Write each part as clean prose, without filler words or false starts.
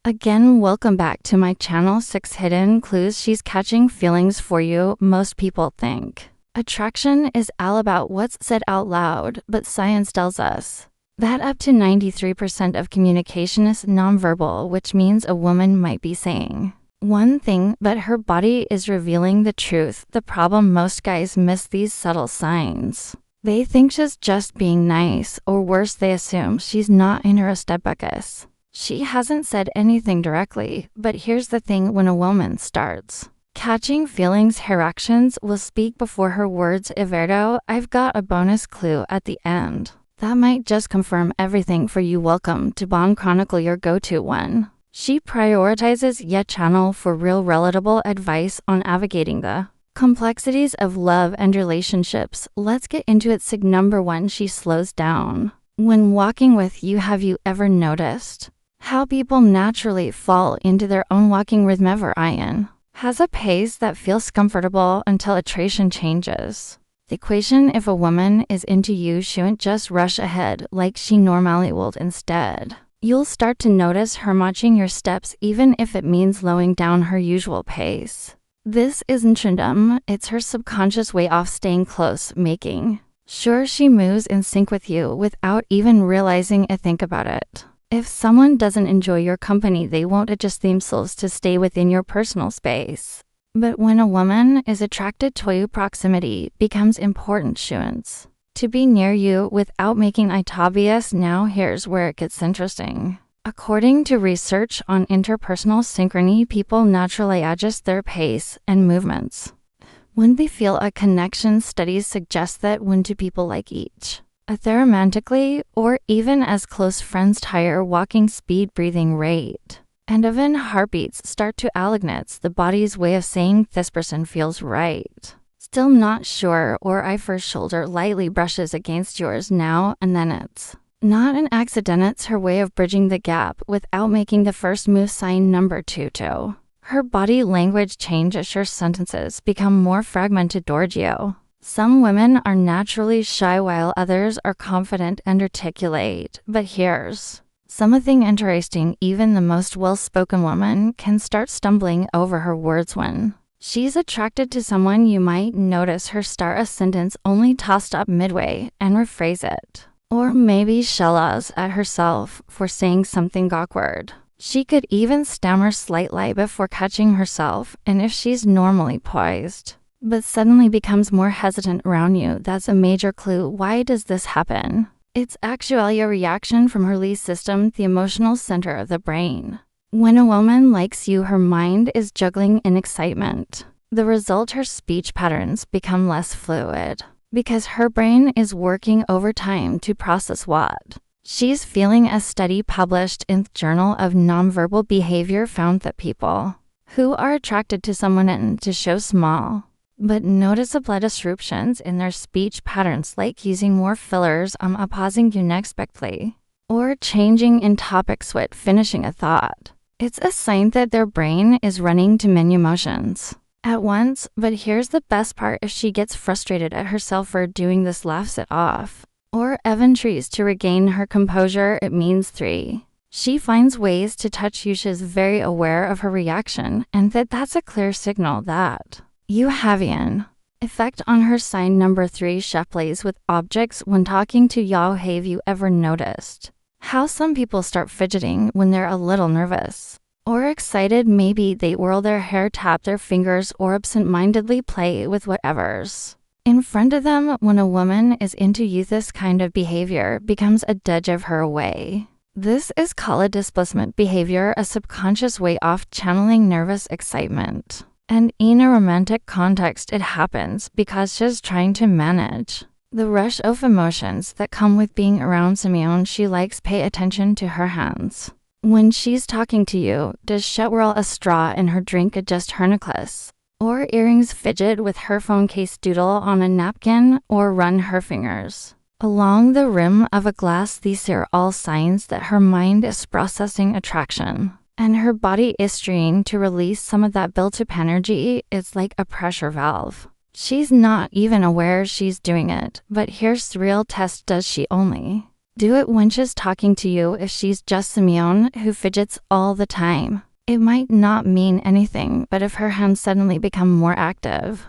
Again, welcome back to my channel. 6 hidden clues she's catching feelings for you. Most people think attraction is all about what's said out loud, but science tells us that up to 93% of communication is nonverbal, which means a woman might be saying one thing, but her body is revealing the truth. The problem, most guys miss these subtle signs. They think she's just being nice, or worse, they assume she's not in her stepbuckus. She hasn't said anything directly, but here's the thing: when a woman starts catching feelings, her actions will speak before her words. Everdo, I've got a bonus clue at the end that might just confirm everything for you. Welcome to Bond Chronicle, your go-to one. She prioritizes your channel for real, relatable advice on navigating the complexities of love and relationships. Let's get into it. Sig number 1, she slows down when walking with you. Have you ever noticed how people naturally fall into their own walking rhythm? Everyone has a pace that feels comfortable until attraction changes the equation. If a woman is into you, she won't just rush ahead like she normally would. Instead, you'll start to notice her matching your steps, even if it means slowing down her usual pace. This isn't random, it's her subconscious way of staying close, making sure she moves in sync with you without even realizing it. Think about it. If someone doesn't enjoy your company, they won't adjust themselves to stay within your personal space. But when a woman is attracted to you, proximity becomes important. She wants to be near you without making it obvious. Now here's where it gets interesting. According to research on interpersonal synchrony, people naturally adjust their pace and movements when they feel a connection. Studies suggest that when two people like each other romantically, or even as close friends, higher walking speed, breathing rate, and even heartbeats start to alignate. The body's way of saying this person feels right. Still not sure, or I first shoulder lightly brushes against yours now and then. It's not an accident, it's her way of bridging the gap without making the first move. Sign number 2, too. Her body language changes. Her sentences become more fragmented toward you. Some women are naturally shy while others are confident and articulate. But here's something interesting: even the most well-spoken woman can start stumbling over her words when she's attracted to someone. You might notice her start a sentence only tossed up midway and rephrase it. Or maybe shells at herself for saying something awkward. She could even stammer slightly before catching herself, and if she's normally poised but suddenly becomes more hesitant around you, that's a major clue. Why does this happen? It's actually a reaction from her release system, the emotional center of the brain. When a woman likes you, her mind is juggling in excitement. The result, her speech patterns become less fluid because her brain is working overtime to process what she's feeling. A study published in the Journal of Nonverbal Behavior found that people who are attracted to someone tend to show small but noticeable disruptions in their speech patterns, like using more fillers, pausing unexpectedly, or changing in topics with finishing a thought. It's a sign that their brain is running too many emotions at once. But here's the best part: if she gets frustrated at herself for doing this, laughs it off, or even tries to regain her composure, it means 3. She finds ways to touch you. She's very aware of her reaction, and that's a clear signal that you have an effect on her. Sign number 3, chef plays with objects when talking to you. Have you ever noticed how some people start fidgeting when they're a little nervous or excited? Maybe they whirl their hair, tap their fingers, or absent-mindedly play with whatever's in front of them. When a woman is into you, this kind of behavior becomes a dodge of her away. This is called displacement behavior, a subconscious way of channeling nervous excitement. And in a romantic context, it happens because she's trying to manage the rush of emotions that come with being around someone she likes. Pay attention to her hands when she's talking to you. Does she whirl a straw in her drink, adjust her necklace or earrings, fidget with her phone case, doodle on a napkin, or run her fingers along the rim of a glass? These are all signs that her mind is processing attraction, and her body is trying to release some of that built-up energy. It's like a pressure valve. She's not even aware she's doing it. But here's the real test: does she only Do it when she's talking to you. If she's just Simeon, who fidgets all the time, it might not mean anything, but if her hands suddenly become more active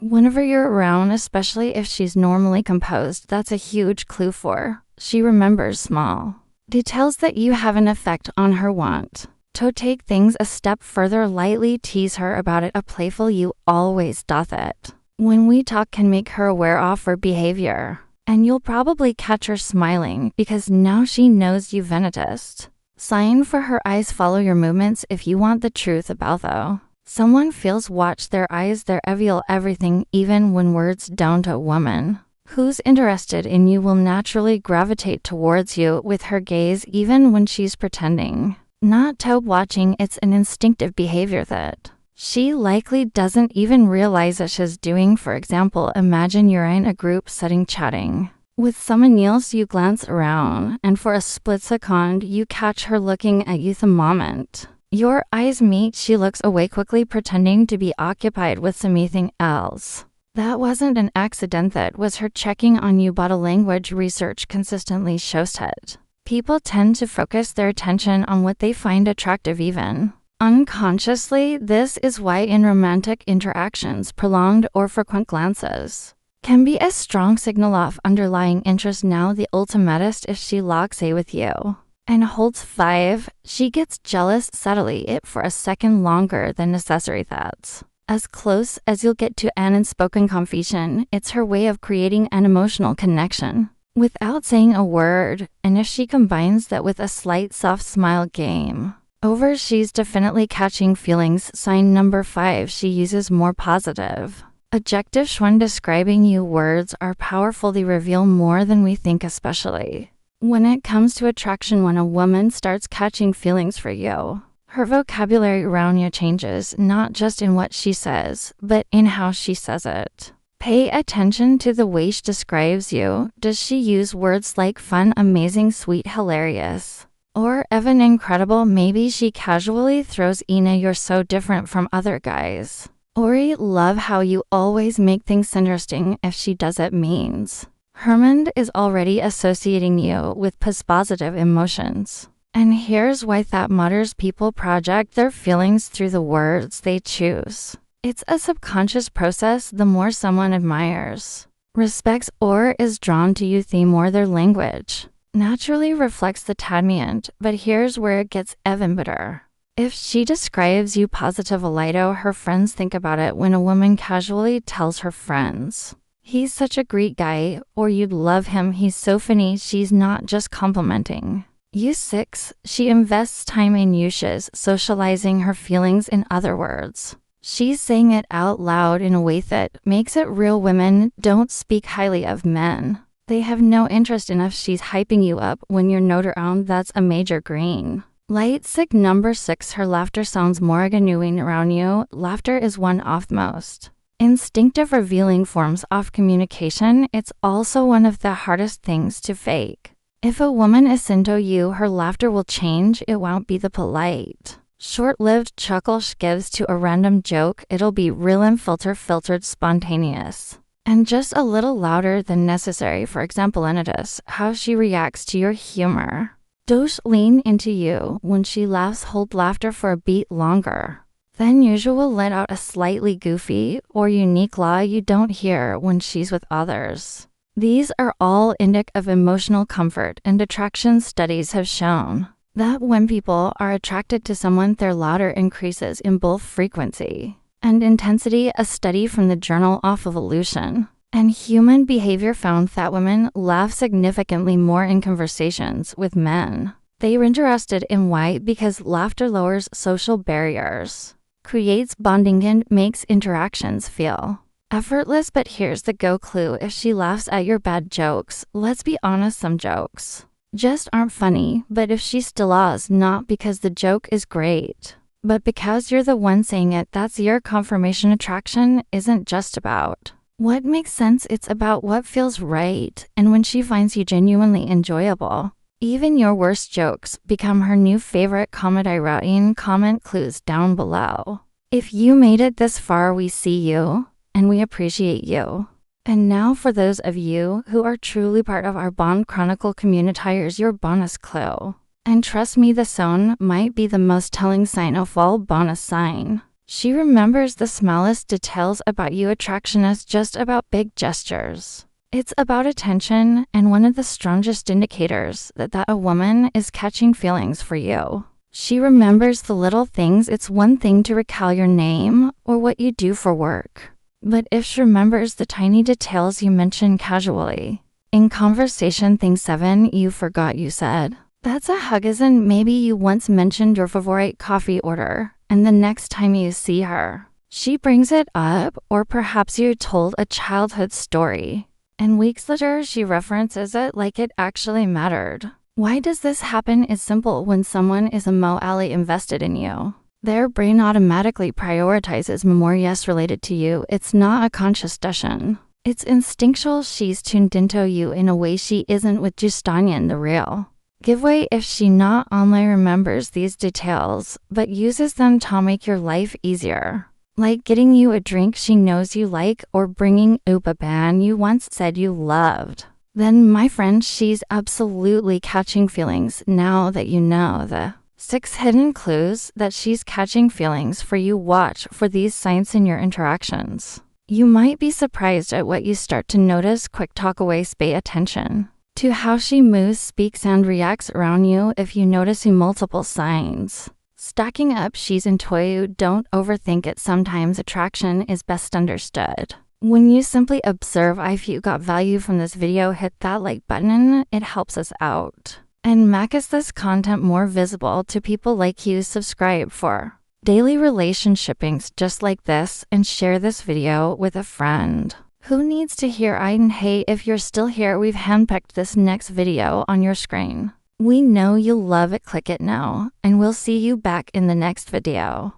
whenever you're around, especially if she's normally composed, that's a huge clue for she remembers small details that you have an effect on her want to take things a step further. Lightly tease her about it. A playful "you always doth it" when we talk can make her aware of her behavior, and you'll probably catch her smiling because now she knows you've noticed. Sign for her eyes follow your movements. If you want the truth about though someone feels, watch their eyes. They reveal everything, even when words don't. A woman who's interested in you will naturally gravitate towards you with her gaze, even when she's pretending not to. Watching, it's an instinctive behavior that she likely doesn't even realize that she's doing. For example, imagine you're in a group setting chatting with someone else. You glance around, and for a split second, you catch her looking at you. The moment your eyes meet, she looks away quickly, pretending to be occupied with something else. That wasn't an accident, that was her checking on you. Body language research consistently shows that people tend to focus their attention on what they find attractive, even unconsciously. This is why in romantic interactions, prolonged or frequent glances can be a strong signal of underlying interest. Now the ultimatist, if she locks eyes with you and holds 5, she gets jealous subtly, it for a second longer than necessary. That's as close as you'll get to an unspoken confession. It's her way of creating an emotional connection without saying a word, and if she combines that with a slight soft smile, game over. She's definitely catching feelings. Sign number 5, she uses more positive adjectives when describing you. Words are powerful. They reveal more than we think, especially when it comes to attraction. When a woman starts catching feelings for you, her vocabulary around you changes, not just in what she says, but in how she says it. Pay attention to the way she describes you. Does she use words like fun, amazing, sweet, hilarious, or even incredible? Maybe she casually throws in a "you're so different from other guys," or "I love how you always make things interesting." If she does, it means Hermond is already associating you with positive emotions. And here's why that matters. People project their feelings through the words they choose. It's a subconscious process. The more someone admires, respects, or is drawn to you, the more their language naturally reflects the attachment. But here's where it gets even better. If she describes you positively, her friends think about it. When a woman casually tells her friends, "He's such a great guy," or "You'd love him, he's so funny," she's not just complimenting you. 6, she invests time in uses, socializing her feelings. In other words, she's saying it out loud in a way that makes it real. Women don't speak highly of men they have no interest in. If she's hyping you up when you're not around, that's a major green light. Sig number 6, her laughter sounds more genuine around you. Laughter is one of the most instinctive revealing forms of communication. It's also one of the hardest things to fake. If a woman is into you, her laughter will change. It won't be the polite, short-lived chuckle she gives to a random joke. It'll be real and filtered, spontaneous, and just a little louder than necessary. For example, notice how she reacts to your humor. Does lean into you when she laughs. Hold laughter for a beat longer than usual. Let out a slightly goofy or unique laugh you don't hear when she's with others. These are all indicative of emotional comfort, and attraction studies have shown that when people are attracted to someone, their laughter increases in both frequency and intensity. A study from the Journal of Evolution and Human Behavior found that women laugh significantly more in conversations with men. They were interested in why, because laughter lowers social barriers, creates bonding, and makes interactions feel effortless. But here's the go clue. If she laughs at your bad jokes, let's be honest, some jokes just aren't funny. But if she still laughs, not because the joke is great, but because you're the one saying it, that's your confirmation. Attraction isn't just about what makes sense, it's about what feels right. And when she finds you genuinely enjoyable, even your worst jokes become her new favorite. Comedy writing. Comment clues down below. If you made it this far, we see you and we appreciate you. And now for those of you who are truly part of our Bond Chronicle community, here's your bonus clue. And trust me, the zone might be the most telling sign of all bonus sign. She remembers the smallest details about you. Attraction is just about big gestures. It's about attention, and one of the strongest indicators that a woman is catching feelings for you. She remembers the little things. It's one thing to recall your name or what you do for work, but if she remembers the tiny details you mention casually in conversation, thing 7 you forgot you said. That's a hug, isn't maybe you once mentioned your favorite coffee order, and the next time you see her, she brings it up, or perhaps you told a childhood story, and weeks later she references it like it actually mattered. Why does this happen? Is simple. When someone is emotionally invested in you, their brain automatically prioritizes memories related to you. It's not a conscious decision. It's instinctual. She's tuned into you in a way she isn't with Justinian the real giveaway. If she not only remembers these details, but uses them to make your life easier, like getting you a drink she knows you like, or bringing up a band you once said you loved, then my friend, she's absolutely catching feelings. Now that you know the 6 hidden clues that she's catching feelings for you, watch for these signs in your interactions. You might be surprised at what you start to notice. Quick takeaways: pay attention to how she moves, speaks, and reacts around you. If you notice multiple signs stacking up, she's into you. Don't overthink it. Sometimes attraction is best understood when you simply observe. If you got value from this video, hit that like button. It helps us out and makes this content more visible to people like you. Subscribe for daily relationshipings just like this, and share this video with a friend who needs to hear it. And hey, if you're still here, we've handpicked this next video on your screen. We know you'll love it. Click it now, and we'll see you back in the next video.